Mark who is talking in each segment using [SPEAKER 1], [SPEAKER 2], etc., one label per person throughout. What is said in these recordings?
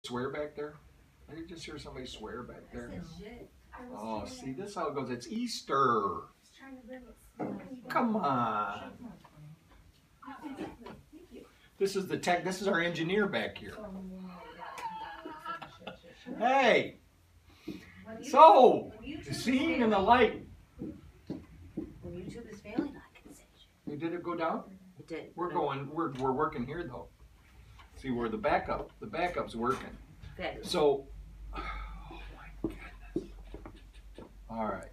[SPEAKER 1] Swear back there? I did just hear somebody swear back there. Oh, see, this is how it goes. It's Easter. Come on. This is the tech. This is our engineer back here. Hey. So, the seeing and the light.
[SPEAKER 2] When YouTube is failing, I can say shit.
[SPEAKER 1] Did it go down?
[SPEAKER 2] It did.
[SPEAKER 1] We're working here though. See where the backup's working.
[SPEAKER 2] Okay.
[SPEAKER 1] So, oh my goodness. All right.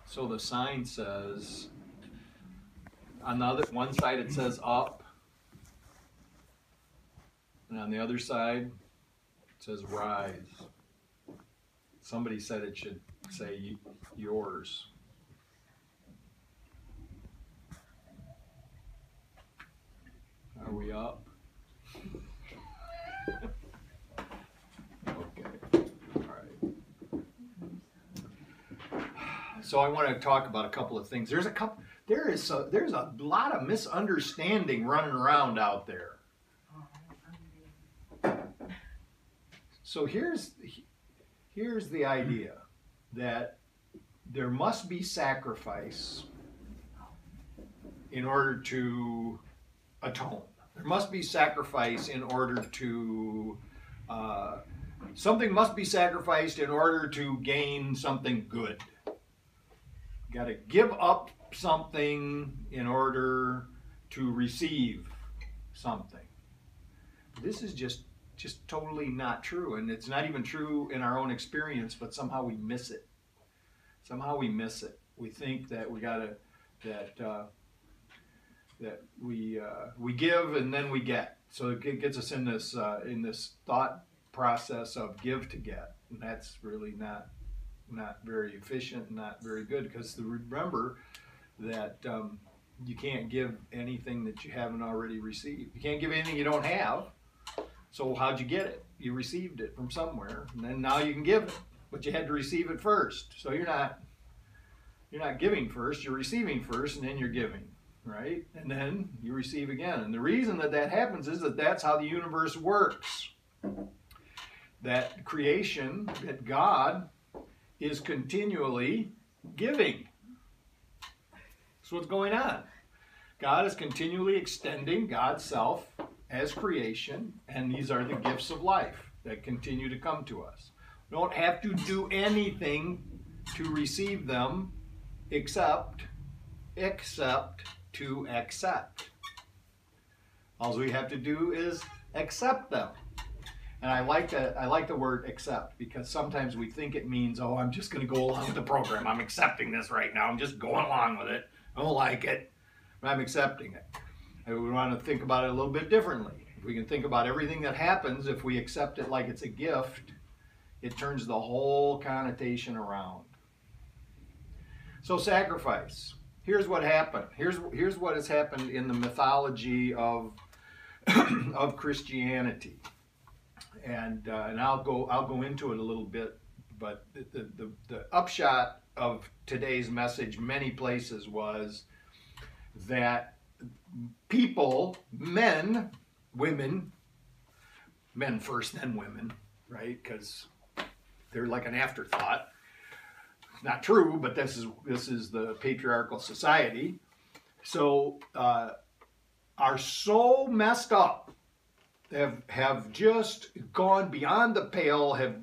[SPEAKER 1] So the sign says, on the other one side it says up, and on the other side it says rise. Somebody said it should say yours. Are we up? Okay. All right. So I want to talk about a couple of things. There's a lot of misunderstanding running around out there. So here's the idea that there must be sacrifice in order to atone. There must be sacrifice in order to, something must be sacrificed in order to gain something good. You got to give up something in order to receive something. This is just totally not true, and it's not even true in our own experience, but somehow we miss it. Somehow we miss it. We think that we gotta, that we give and then we get. So it gets us in this thought process of give to get, and that's really not very efficient, not very good, because remember that you can't give anything that you haven't already received. You can't give anything you don't have. So how'd you get it? You received it from somewhere, and then now you can give it, but you had to receive it first. So you're not giving first, you're receiving first, and then you're giving, right? And then you receive again. And the reason that happens is that that's how the universe works. That creation, that God is continually giving. That's what's going on. God is continually extending God's self as creation, and these are the gifts of life that continue to come to us. We don't have to do anything to receive them except to accept. All we have to do is accept them. And I like the word accept, because sometimes we think it means, oh, I'm just going to go along with the program. I'm accepting this right now. I'm just going along with it. I don't like it, but I'm accepting it. And we want to think about it a little bit differently. If we can think about everything that happens, if we accept it like it's a gift, it turns the whole connotation around. So sacrifice. Here's what happened. Here's what has happened in the mythology of of Christianity. And I'll go into it a little bit, but the upshot of today's message, many places, was that people, men, women, men first, then women, right? Because they're like an afterthought. Not true, but this is the patriarchal society. So are so messed up, have just gone beyond the pale, have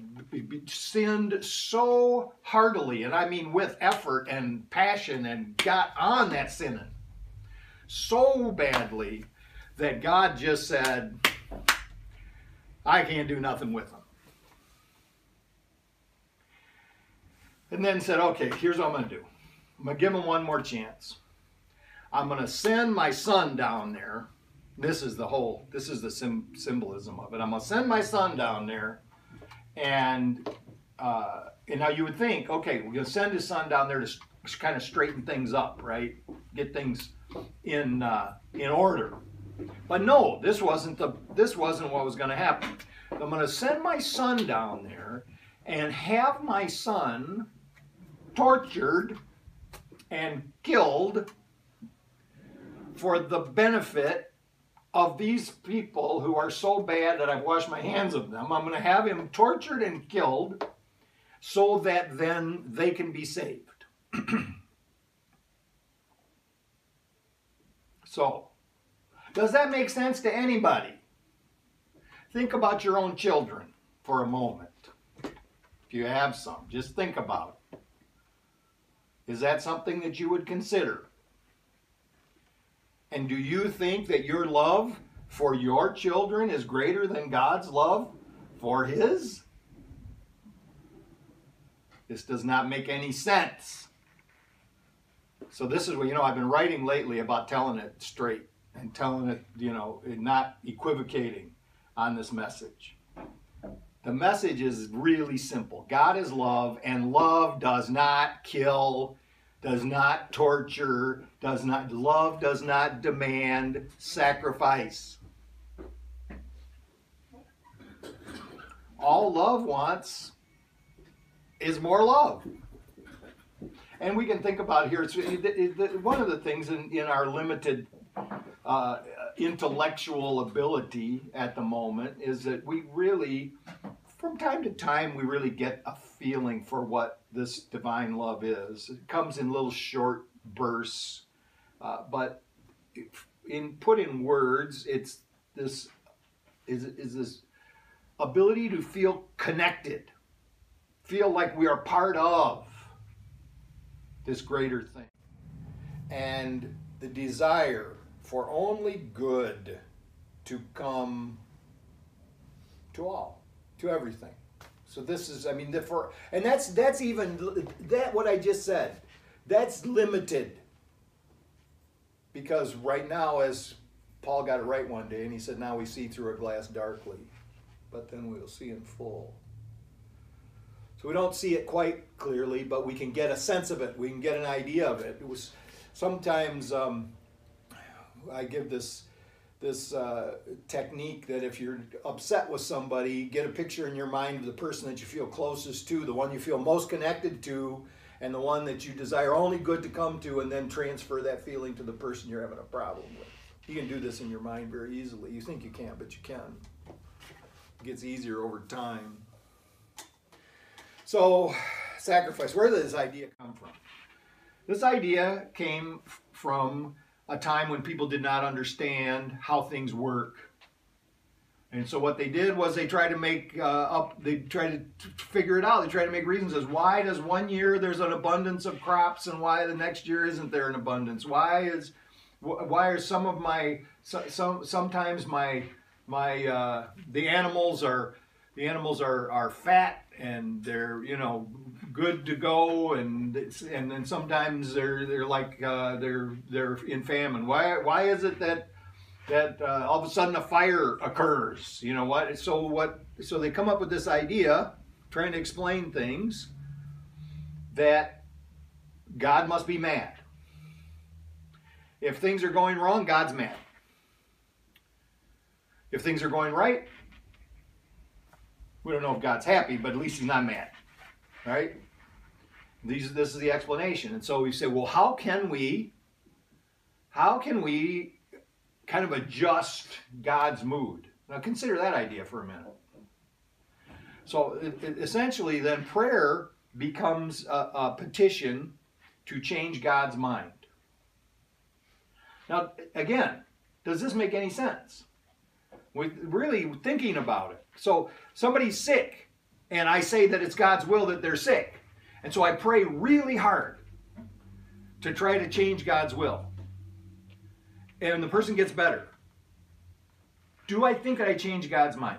[SPEAKER 1] sinned so heartily, and I mean with effort and passion, and got on that sinning so badly that God just said, I can't do nothing with them. And then said, okay, here's what I'm going to do. I'm going to give them one more chance. I'm going to send my son down there. This is the symbolism of it. I'm going to send my son down there, and now you would think, okay, we're going to send his son down there to kind of straighten things up, right? Get things in order. But no, this wasn't what was going to happen. I'm going to send my son down there and have my son tortured and killed for the benefit of these people who are so bad that I've washed my hands of them. I'm going to have him tortured and killed so that then they can be saved. So, does that make sense to anybody? Think about your own children for a moment. If you have some, just think about it. Is that something that you would consider? And do you think that your love for your children is greater than God's love for his? This does not make any sense. So this is what, I've been writing lately about telling it straight and telling it, not equivocating on this message. The message is really simple. God is love, and love does not kill, does not torture, love does not demand sacrifice. All love wants is more love. And we can think about here, one of the things in our limited intellectual ability at the moment is that we really, from time to time, we really get a feeling for what this divine love is. It comes in little short bursts, but put in words, it's this this ability to feel connected, feel like we are part of this greater thing, and the desire for only good to come to all, to everything. So this is, and that's even what I just said. That's limited, because right now, as Paul got it right one day, and he said, "Now we see through a glass darkly, but then we will see in full." So we don't see it quite clearly, but we can get a sense of it. We can get an idea of it. It was sometimes I give this technique that if you're upset with somebody, get a picture in your mind of the person that you feel closest to, the one you feel most connected to, and the one that you desire only good to come to, and then transfer that feeling to the person you're having a problem with. You can do this in your mind very easily. You think you can't, but you can. It gets easier over time. So, sacrifice. Where did this idea come from? This idea came from a time when people did not understand how things work. And so what they did was they tried to they tried to figure it out. They tried to make reasons as why does one year there's an abundance of crops and why the next year isn't there an abundance? Why are some of sometimes the animals are fat and they're good to go, and then sometimes they're like they're in famine. Why is it that all of a sudden a fire occurs? So they come up with this idea, trying to explain things, that God must be mad. If things are going wrong, God's mad. If things are going right, we don't know if God's happy, but at least he's not mad, right? This is the explanation. And so we say, well, how can we kind of adjust God's mood? Now consider that idea for a minute. So essentially then prayer becomes a petition to change God's mind. Now again, does this make any sense? We're really thinking about it. So somebody's sick, and I say that it's God's will that they're sick. And so I pray really hard to try to change God's will. And the person gets better. Do I think that I change God's mind?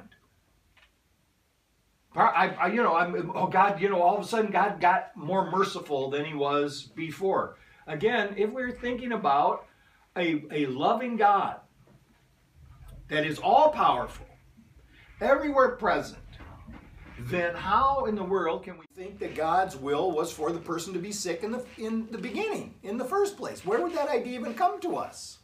[SPEAKER 1] God, all of a sudden God got more merciful than he was before. Again, if we're thinking about a loving God that is all powerful, everywhere present, then how in the world can we think that God's will was for the person to be sick in the beginning, in the first place? Where would that idea even come to us?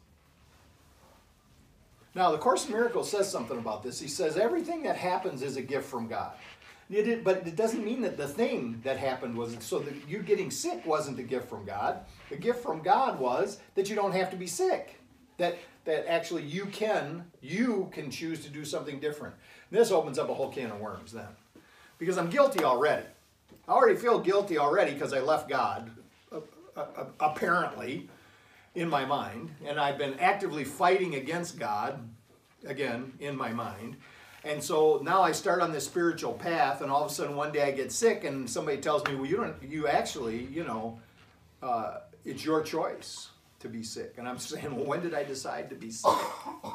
[SPEAKER 1] Now, the Course in Miracles says something about this. He says everything that happens is a gift from God. But it doesn't mean that the thing that happened was, so that you getting sick wasn't a gift from God. The gift from God was that you don't have to be sick. That that actually you can choose to do something different. This opens up a whole can of worms then. Because I'm guilty already. I already feel guilty already because I left God, apparently, in my mind. And I've been actively fighting against God, again, in my mind. And so now I start on this spiritual path, and all of a sudden one day I get sick, and somebody tells me, well, you actually, it's your choice to be sick. And I'm saying, well, when did I decide to be sick?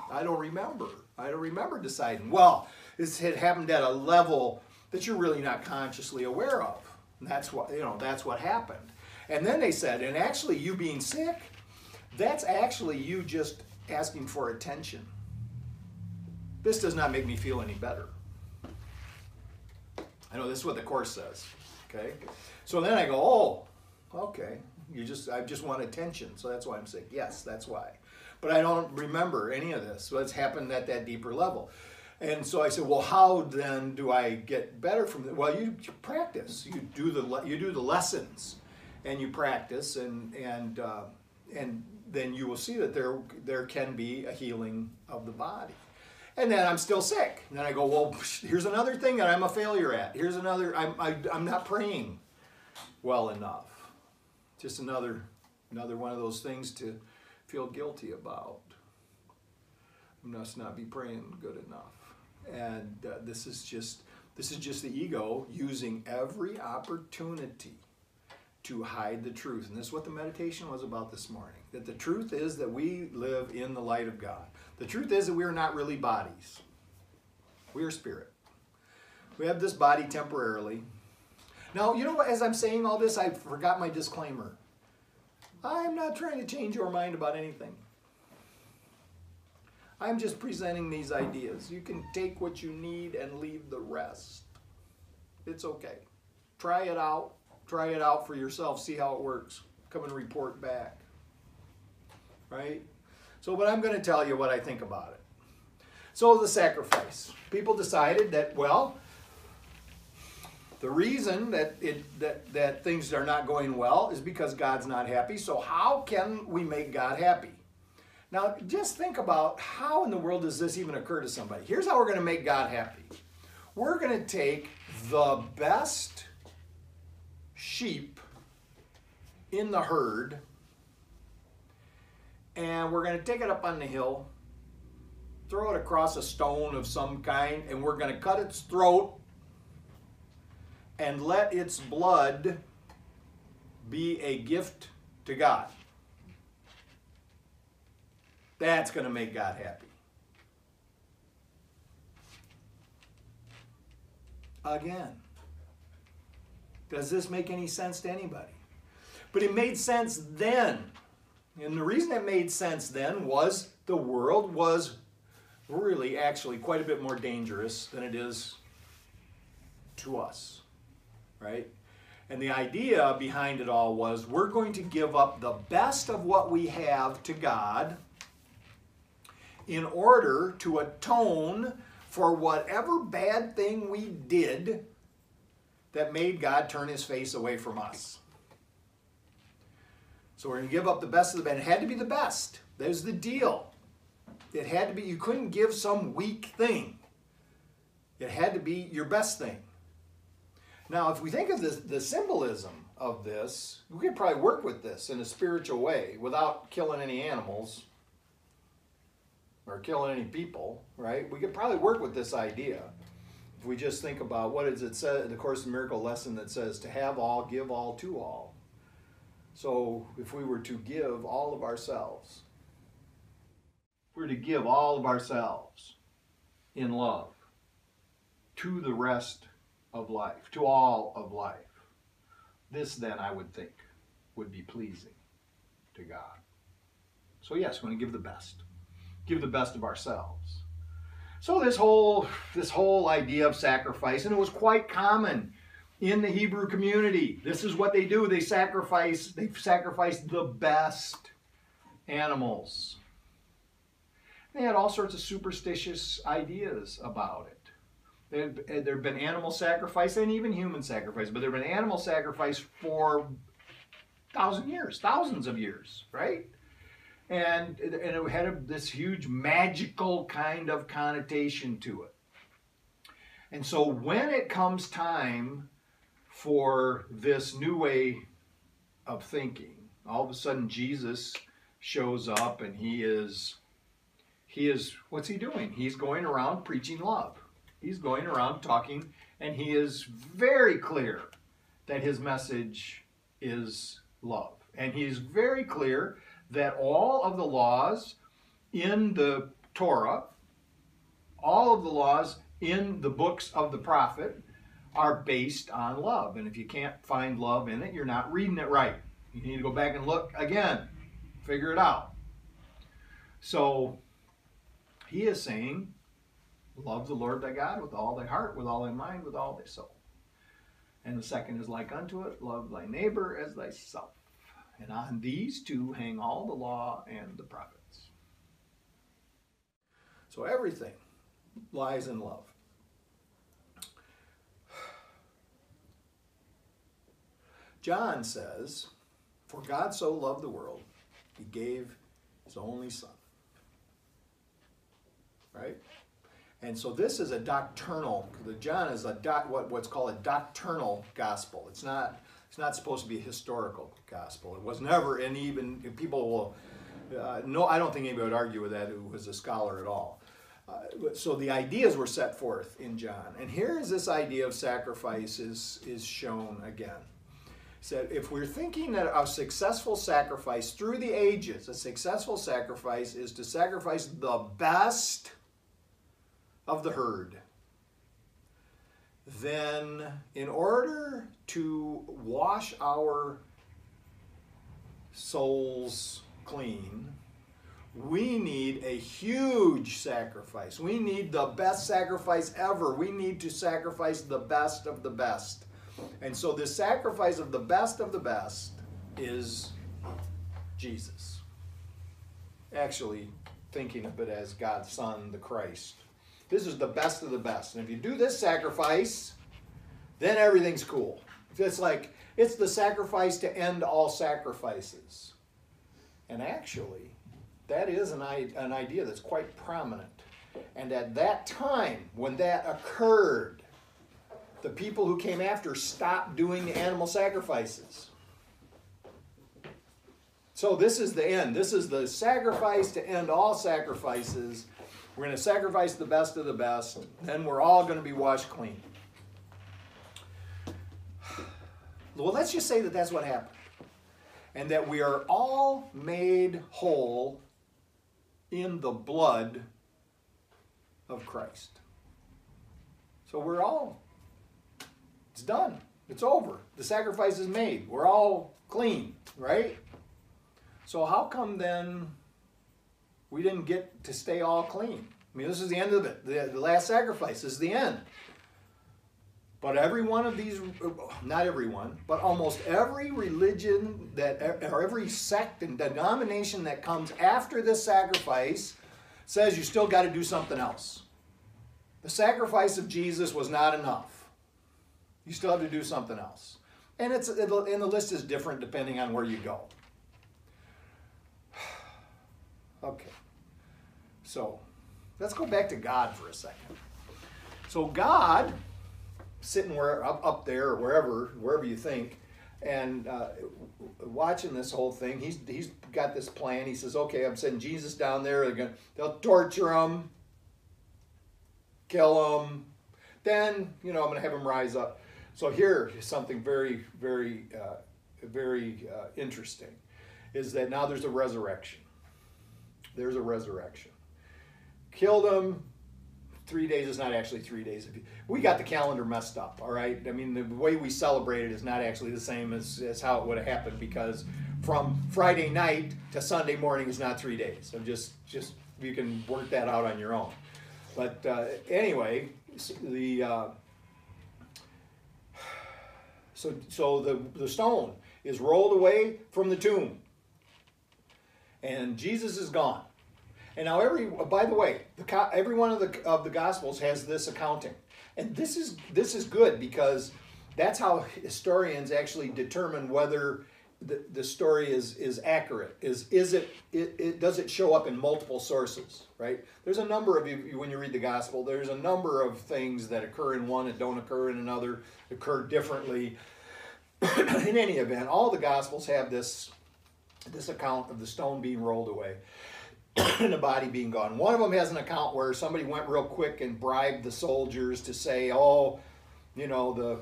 [SPEAKER 1] I don't remember. I don't remember deciding. Well, this had happened at a level that you're really not consciously aware of. And that's what happened. And then they said, and actually you being sick, that's actually you just asking for attention. This does not make me feel any better. I know this is what the Course says. Okay? So then I go, oh, okay. I just want attention, so that's why I'm sick. Yes, that's why. But I don't remember any of this. So it's happened at that deeper level. And so I said, well, how then do I get better from it? Well, you practice. You do the lessons, and you practice, and then you will see that there can be a healing of the body. And then I'm still sick. And then I go, well, here's another thing that I'm a failure at. Here's another. I'm not praying well enough. Just another one of those things to feel guilty about. I must not be praying good enough. And this is just the ego using every opportunity to hide the truth. And this is what the meditation was about this morning. That the truth is that we live in the light of God. The truth is that we are not really bodies. We are spirit. We have this body temporarily. Now, you know what, as I'm saying all this, I forgot my disclaimer. I'm not trying to change your mind about anything. I'm just presenting these ideas. You can take what you need and leave the rest. It's okay. Try it out. Try it out for yourself. See how it works. Come and report back. Right? So, but I'm going to tell you what I think about it. So the sacrifice. People decided that, well, the reason that things are not going well is because God's not happy. So how can we make God happy? Now, just think about how in the world does this even occur to somebody? Here's how we're going to make God happy. We're going to take the best sheep in the herd, and we're going to take it up on the hill, throw it across a stone of some kind, and we're going to cut its throat and let its blood be a gift to God. That's going to make God happy. Again, does this make any sense to anybody? But it made sense then. And the reason it made sense then was the world was really actually quite a bit more dangerous than it is to us. Right? And the idea behind it all was we're going to give up the best of what we have to God in order to atone for whatever bad thing we did that made God turn his face away from us. So we're going to give up the best of the best. It had to be the best. There's the deal. It had to be, you couldn't give some weak thing. It had to be your best thing. Now, if we think of the symbolism of this, we could probably work with this in a spiritual way without killing any animals or killing any people, right? We could probably work with this idea. If we just think about what does it say in the Course in Miracles lesson that says to have all, give all to all. So if we were to give all of ourselves, if we were to give all of ourselves in love to the rest of life, to all of life, this then I would think would be pleasing to God. So yes, we want to give the best. Give the best of ourselves. So this whole idea of sacrifice, and it was quite common in the Hebrew community. This is what they do. They sacrifice the best animals. They had all sorts of superstitious ideas about it. There have been animal sacrifice and even human sacrifice, but there have been animal sacrifice for thousands of years, right? And it had this huge magical kind of connotation to it. And so when it comes time for this new way of thinking, all of a sudden Jesus shows up, and he is, what's he doing? He's going around preaching love. He's going around talking, and he is very clear that his message is love. And he's very clear that all of the laws in the Torah, all of the laws in the books of the prophet are based on love. And if you can't find love in it, you're not reading it right. You need to go back and look again, figure it out. So he is saying, love the Lord thy God with all thy heart, with all thy mind, with all thy soul. And the second is like unto it, love thy neighbor as thyself. And on these two hang all the law and the prophets. So everything lies in love. John says, for God so loved the world, he gave his only son. Right? And so this is a doctrinal, John is what's called a doctrinal gospel. It's not supposed to be a historical gospel. It was never, and even people will, no, I don't think anybody would argue with that who was a scholar at all. So the ideas were set forth in John. And here is this idea of sacrifice is shown again. Said if we're thinking that a successful sacrifice through the ages, a successful sacrifice is to sacrifice the best of the herd, then in order to wash our souls clean, we need a huge sacrifice. We need the best sacrifice ever. We need to sacrifice the best of the best. And so this sacrifice of the best is Jesus. Actually, thinking of it as God's Son, the Christ. This is the best of the best. And if you do this sacrifice, then everything's cool. It's like, it's the sacrifice to end all sacrifices. And actually, that is an idea that's quite prominent. And at that time, when that occurred, the people who came after stopped doing the animal sacrifices. So this is the end. This is the sacrifice to end all sacrifices. We're going to sacrifice the best of the best. Then we're all going to be washed clean. Well, let's just say that that's what happened. And that we are all made whole in the blood of Christ. So we're all, it's done. It's over. The sacrifice is made. We're all clean, right? So how come then we didn't get to stay all clean? I mean, this is the end of it. The last sacrifice is the end. But every one of these, not everyone, but almost every religion or every sect and denomination that comes after this sacrifice says you still got to do something else. The sacrifice of Jesus was not enough. You still have to do something else. And the list is different depending on where you go. Okay. So, let's go back to God for a second. So God, sitting up there or wherever you think, and watching this whole thing, he's got this plan. He says, okay, I'm sending Jesus down there. They'll torture him, kill him. Then, I'm going to have him rise up. So here is something very, very, very interesting, is that now there's a resurrection. There's a resurrection. Killed him. 3 days is not actually 3 days. We got the calendar messed up, all right? I mean, the way we celebrate it is not actually the same as how it would have happened, because from Friday night to Sunday morning is not 3 days. So just you can work that out on your own. But anyway, the stone is rolled away from the tomb, and Jesus is gone. And now, by the way, every one of the Gospels has this accounting, and this is good, because that's how historians actually determine whether the story is accurate. Does it show up in multiple sources, right? There's a number of, when you read the gospel, there's a number of things that occur in one that don't occur in another, occur differently. In any event, all the gospels have this account of the stone being rolled away and the body being gone. One of them has an account where somebody went real quick and bribed the soldiers to say, oh, you know,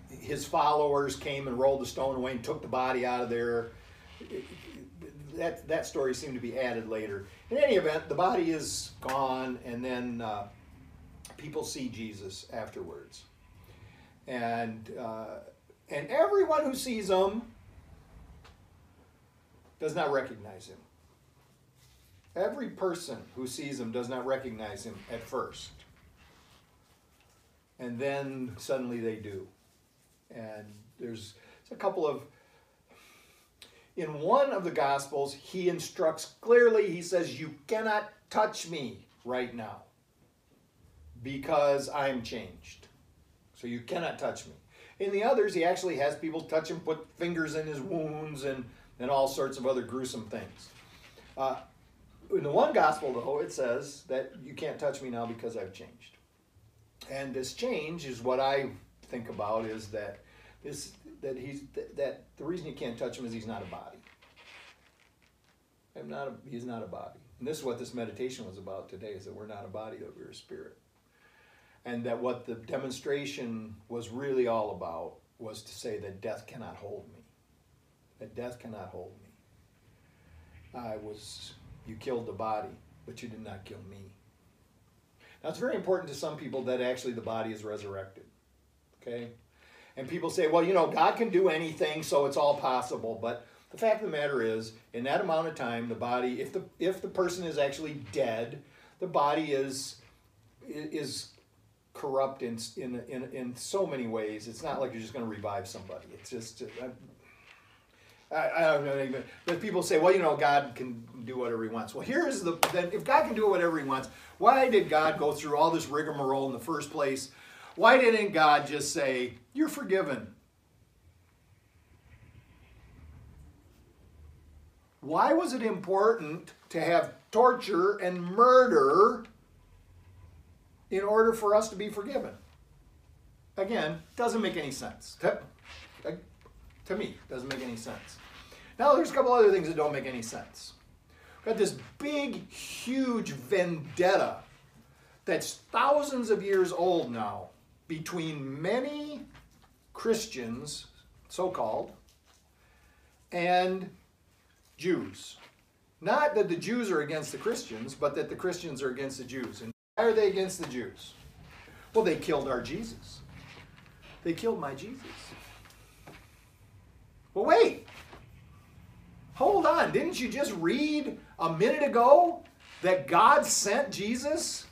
[SPEAKER 1] his followers came and rolled the stone away and took the body out of there. That story seemed to be added later. In any event, the body is gone, and then people see Jesus afterwards. And everyone who sees him does not recognize him. Every person who sees him does not recognize him at first. And then suddenly they do. And there's a couple of, in one of the Gospels, he instructs clearly, he says, you cannot touch me right now because I'm changed. So you cannot touch me. In the others, he actually has people touch him, put fingers in his wounds, and all sorts of other gruesome things. In the one Gospel, though, it says that you can't touch me now because I've changed. And this change is what I think about, is that the reason you can't touch him is he's not a body. He's not a body. And this is what this meditation was about today, is that we're not a body, that we're a spirit. And that what the demonstration was really all about was to say that death cannot hold me. That death cannot hold me. You killed the body, but you did not kill me. Now, it's very important to some people that actually the body is resurrected. Okay? And people say, well, you know, God can do anything, so it's all possible. But the fact of the matter is, in that amount of time, the body, if the person is actually dead, the body is corrupt in so many ways. It's not like you're just going to revive somebody. It's just, I don't know even. But people say, well, you know, God can do whatever he wants. Well, then if God can do whatever he wants, why did God go through all this rigmarole in the first place? Why didn't God just say, you're forgiven? Why was it important to have torture and murder in order for us to be forgiven? Again, doesn't make any sense. To me, doesn't make any sense. Now, there's a couple other things that don't make any sense. We've got this big, huge vendetta that's thousands of years old now between many Christians, so-called, and Jews. Not that the Jews are against the Christians, but that the Christians are against the Jews. And why are they against the Jews? Well, they killed our Jesus. They killed my Jesus. Well, wait. Hold on. Didn't you just read a minute ago that God sent Jesus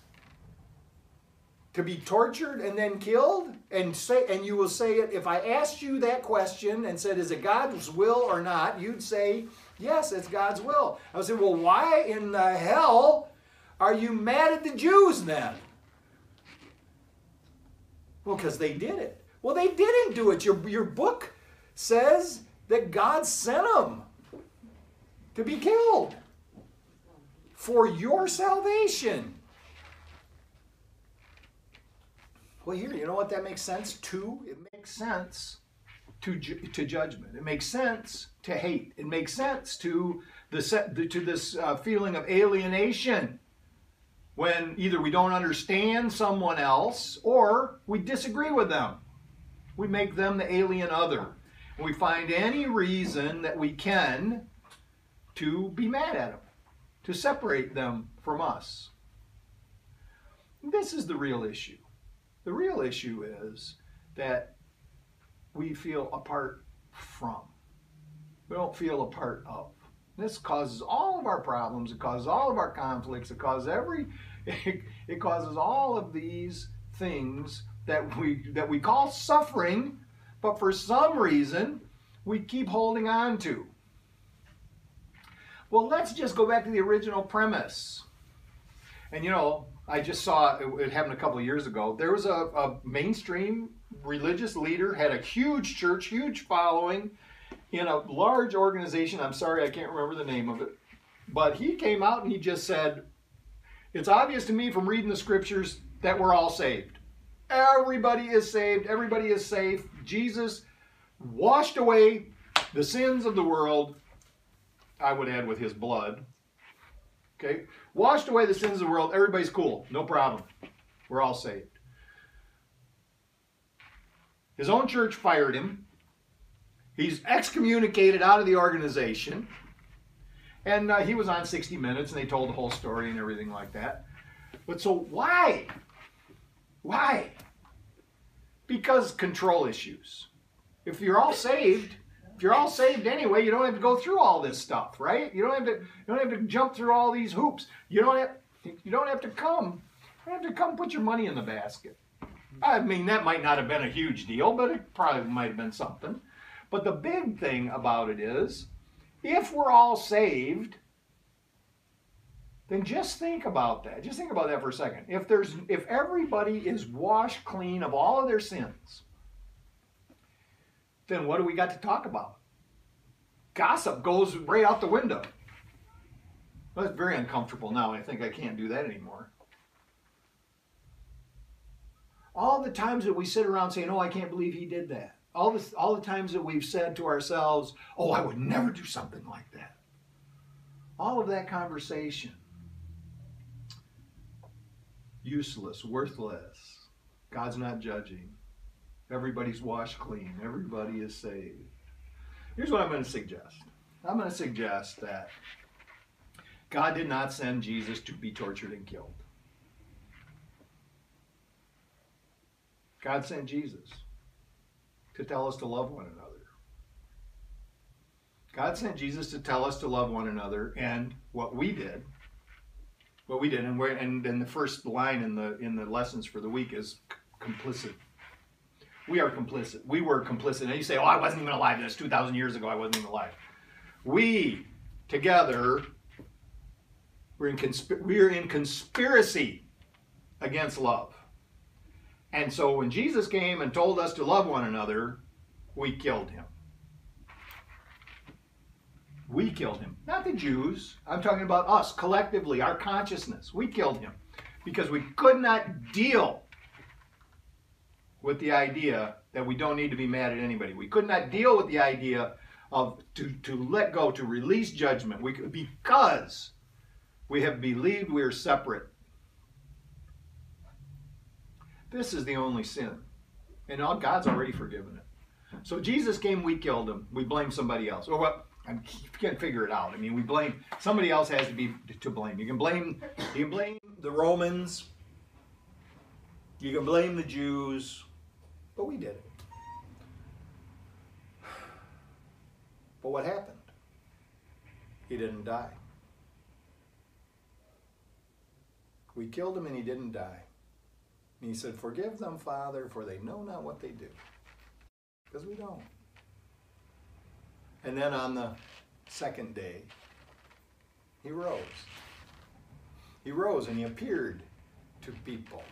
[SPEAKER 1] to be tortured and then killed? And you will say it, if I asked you that question and said, is it God's will or not? You'd say, yes, it's God's will. I would say, well, why in the hell are you mad at the Jews then? Well, because they did it. Well, they didn't do it. Your book says that God sent them to be killed for your salvation. Well, here, you know what that makes sense to? It makes sense to judgment. It makes sense to hate. It makes sense to this feeling of alienation when either we don't understand someone else or we disagree with them. We make them the alien other. We find any reason that we can to be mad at them, to separate them from us. This is the real issue. The real issue is that we feel apart from. We don't feel a part of. This causes all of our problems. It causes all of our conflicts. It causes all of these things that we call suffering, but for some reason we keep holding on to. Well, let's just go back to the original premise. And you know, I just saw it happened a couple of years ago. There was a mainstream religious leader, had a huge church, huge following in a large organization. I'm sorry, I can't remember the name of it. But he came out and he just said, it's obvious to me from reading the scriptures that we're all saved. Everybody is saved. Everybody is safe. Jesus washed away the sins of the world. I would add with his blood. Okay? Washed away the sins of the world. Everybody's cool. No problem. We're all saved. His own church fired him. He's excommunicated out of the organization. And he was on 60 Minutes, and they told the whole story and everything like that. But so why? Why? Because control issues. If you're all saved anyway, you don't have to go through all this stuff, right? You don't have to jump through all these hoops. You don't have to come put your money in the basket. I mean, that might not have been a huge deal, but it probably might have been something. But the big thing about it is, if we're all saved, then just think about that. Just think about that for a second. If everybody is washed clean of all of their sins, then what do we got to talk about? Gossip goes right out the window. Well, that's very uncomfortable now. I think I can't do that anymore. All the times that we sit around saying, oh, I can't believe he did that. All the times that we've said to ourselves, oh, I would never do something like that. All of that conversation. Useless, worthless. God's not judging. Everybody's washed clean. Everybody is saved. Here's what I'm going to suggest. I'm going to suggest that God did not send Jesus to be tortured and killed. God sent Jesus to tell us to love one another. God sent Jesus to tell us to love one another, and what we did, and then the first line in the lessons for the week is complicit. We are complicit. We were complicit. And you say, oh, I wasn't even alive. That's 2,000 years ago. I wasn't even alive. We, together, we're in conspiracy against love. And so when Jesus came and told us to love one another, we killed him. We killed him. Not the Jews. I'm talking about us, collectively, our consciousness. We killed him because we could not deal with the idea that we don't need to be mad at anybody. We could not deal with the idea of to let go, to release judgment, because we have believed we are separate. This is the only sin. And God's already forgiven it. So Jesus came, we killed him. We blame somebody else. Or what? I can't figure it out. I mean, we blame, somebody else has to be to blame. You can blame the Romans. You can blame the Jews. But we did it. But what happened? He didn't die. We killed him and he didn't die. And he said, forgive them, Father, for they know not what they do. Because we don't. And then on the second day, he rose. He rose and he appeared to people.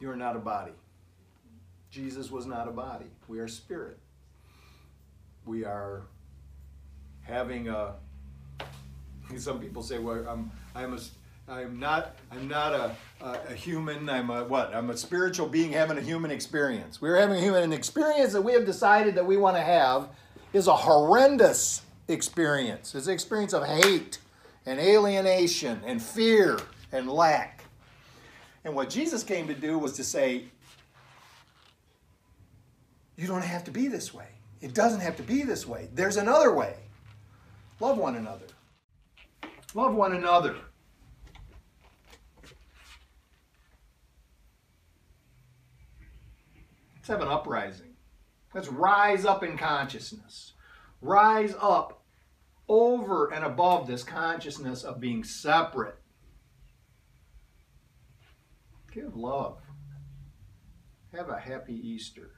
[SPEAKER 1] You are not a body. Jesus was not a body. We are spirit. We are having a. Some people say, "Well, I'm not a human. I'm a what? I'm a spiritual being having a human experience." We're having an experience that we have decided that we want to have is a horrendous experience. It's an experience of hate and alienation and fear and lack. And what Jesus came to do was to say, you don't have to be this way. It doesn't have to be this way. There's another way. Love one another. Love one another. Let's have an uprising. Let's rise up in consciousness. Rise up over and above this consciousness of being separate. Give love. Have a happy Easter.